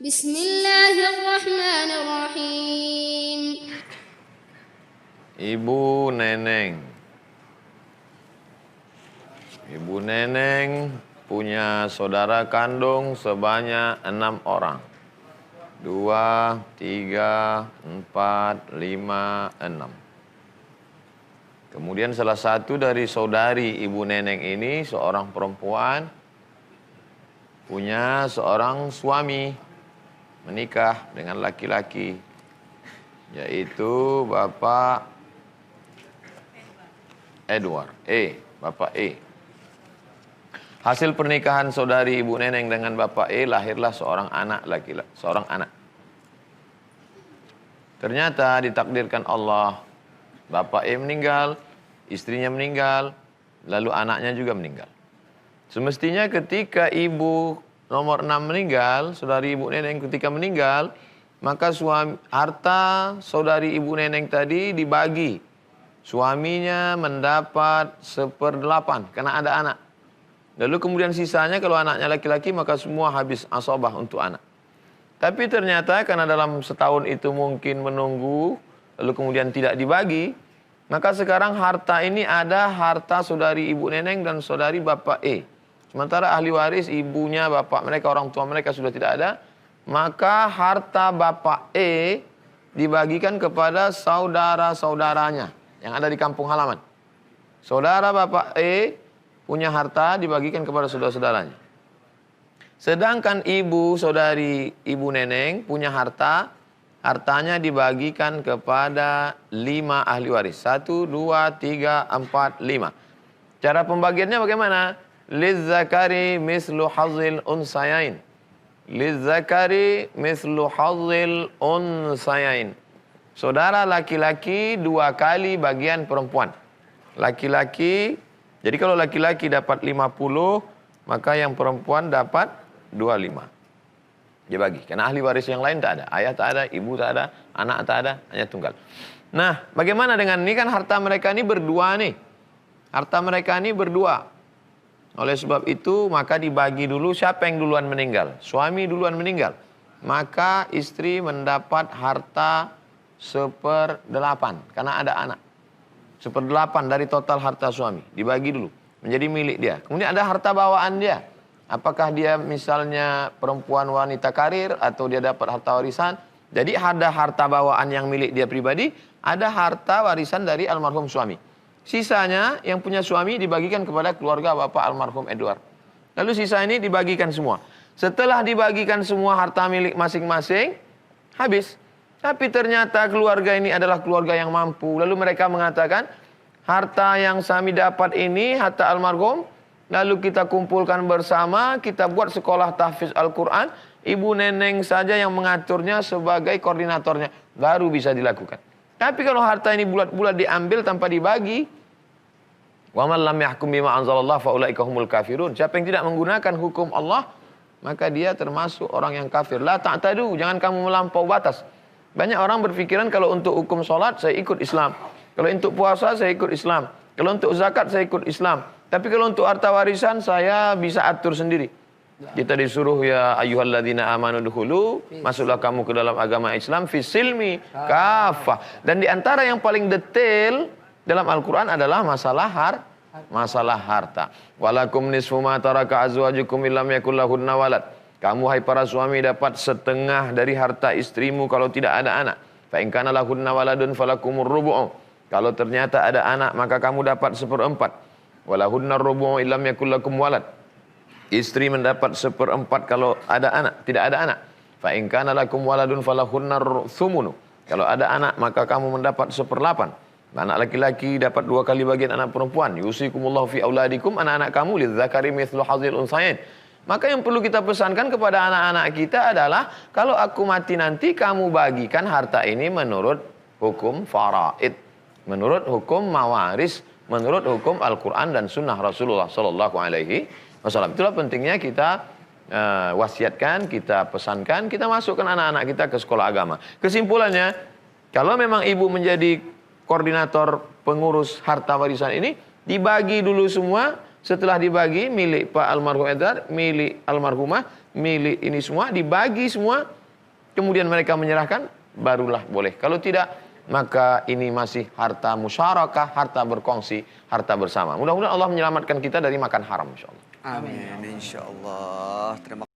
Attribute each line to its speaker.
Speaker 1: Bismillahirrahmanirrahim.
Speaker 2: Ibu Neneng. Ibu Neneng punya saudara kandung sebanyak 6 orang. 2, 3, 4, 5, 6. Kemudian salah satu dari saudari Ibu Neneng ini, seorang perempuan, punya seorang suami, menikah dengan laki-laki, yaitu Bapak Edward, Bapak E. Hasil pernikahan saudari Ibu Neneng dengan Bapak E lahirlah seorang anak laki-laki, seorang anak. Ternyata ditakdirkan Allah, Bapak E meninggal, istrinya meninggal, lalu anaknya juga meninggal. Semestinya ketika ibu nomor 6 meninggal, saudari Ibu Neneng ketika meninggal, maka harta saudari Ibu Neneng tadi dibagi. Suaminya mendapat 1/8 karena ada anak. Lalu kemudian sisanya kalau anaknya laki-laki maka semua habis asabah untuk anak. Tapi ternyata karena dalam setahun itu mungkin menunggu, lalu kemudian tidak dibagi, maka sekarang harta ini ada harta saudari Ibu Neneng dan saudari Bapak E. Sementara ahli waris ibunya, bapak mereka, orang tua mereka sudah tidak ada, maka harta Bapak E dibagikan kepada saudara-saudaranya yang ada di kampung halaman. Saudara Bapak E punya harta dibagikan kepada saudara-saudaranya. Sedangkan ibu, saudari Ibu Neneng punya hartanya dibagikan kepada 5 ahli waris. 1, 2, 3, 4, 5. Cara pembagiannya bagaimana? Lizzakari mislu hazil unsayain. Lizzakari mislu hazil unsayain. Saudara laki-laki 2 kali bagian perempuan. Laki-laki, jadi kalau laki-laki dapat 50, maka yang perempuan dapat 25. Dia bagi, karena ahli waris yang lain tak ada. Ayah tak ada, ibu tak ada, anak tak ada, hanya tunggal. Nah, bagaimana dengan ini? Kan harta mereka ini berdua nih. Harta mereka ini berdua. Oleh sebab itu, maka dibagi dulu siapa yang duluan meninggal. Suami duluan meninggal. Maka istri mendapat harta 1/8, karena ada anak. 1/8 dari total harta suami. Dibagi dulu, menjadi milik dia. Kemudian ada harta bawaan dia. Apakah dia misalnya perempuan wanita karir, atau dia dapat harta warisan. Jadi ada harta bawaan yang milik dia pribadi, ada harta warisan dari almarhum suami. Sisanya yang punya suami dibagikan kepada keluarga Bapak almarhum Edward. Lalu sisa ini dibagikan semua. Setelah dibagikan semua harta milik masing-masing, habis. Tapi ternyata keluarga ini adalah keluarga yang mampu. Lalu mereka mengatakan, harta yang kami dapat ini, harta almarhum, lalu kita kumpulkan bersama, kita buat sekolah tahfiz Al-Quran, Ibu Neneng saja yang mengaturnya sebagai koordinatornya, baru bisa dilakukan. Tapi kalau harta ini bulat-bulat diambil tanpa dibagi, wa man lam yahkum bima anzalallah fa ulaika humul kafirun. Siapa yang tidak menggunakan hukum Allah, maka dia termasuk orang yang kafir. La ta'tadu, jangan kamu melampau batas. Banyak orang berpikiran kalau untuk hukum sholat saya ikut Islam, kalau untuk puasa saya ikut Islam, kalau untuk zakat saya ikut Islam. Tapi kalau untuk harta warisan saya bisa atur sendiri. Kita disuruh ya ayyuhalladzina amanu dukhulu, masuklah kamu ke dalam agama Islam fisilmi kafah. Dan di antara yang paling detail dalam Al-Qur'an adalah masalah harta. Walakum nisfu ma taraka azwajukum illam yakul lahunna walad. Kamu hai para suami dapat setengah dari harta istrimu kalau tidak ada anak. Fa in kana lahunna waladun falakumur rubu'. Kalau ternyata ada anak maka kamu dapat 1/4. Walahunna rubu' illam yakul lakum walad. Istri mendapat 1/4 kalau ada anak, tidak ada anak. Fa in kana lakum waladun falahunnar thumunu. Kalau ada anak maka kamu mendapat 1/8. Anak laki-laki dapat 2 kali bagian anak perempuan. Yusikumullahu fi auladikum, anak-anak kamu lidzakari mithlu hadzil unsayain. Maka yang perlu kita pesankan kepada anak-anak kita adalah, kalau aku mati nanti kamu bagikan harta ini menurut hukum faraid, menurut hukum mawaris, menurut hukum Al-Quran dan Sunnah Rasulullah Sallallahu Alaihi Wasallam. Itulah pentingnya kita wasiatkan, kita pesankan, kita masukkan anak-anak kita ke sekolah agama. Kesimpulannya, kalau memang ibu menjadi koordinator pengurus harta warisan ini, dibagi dulu semua. Setelah dibagi milik Pak almarhum Edward, milik almarhumah, milik ini semua, dibagi semua, kemudian mereka menyerahkan, barulah boleh. Kalau tidak, maka ini masih harta musyarakah, harta berkongsi, harta bersama. Mudah-mudahan Allah menyelamatkan kita dari makan haram, insyaallah.
Speaker 1: Amin, insyaallah. Terima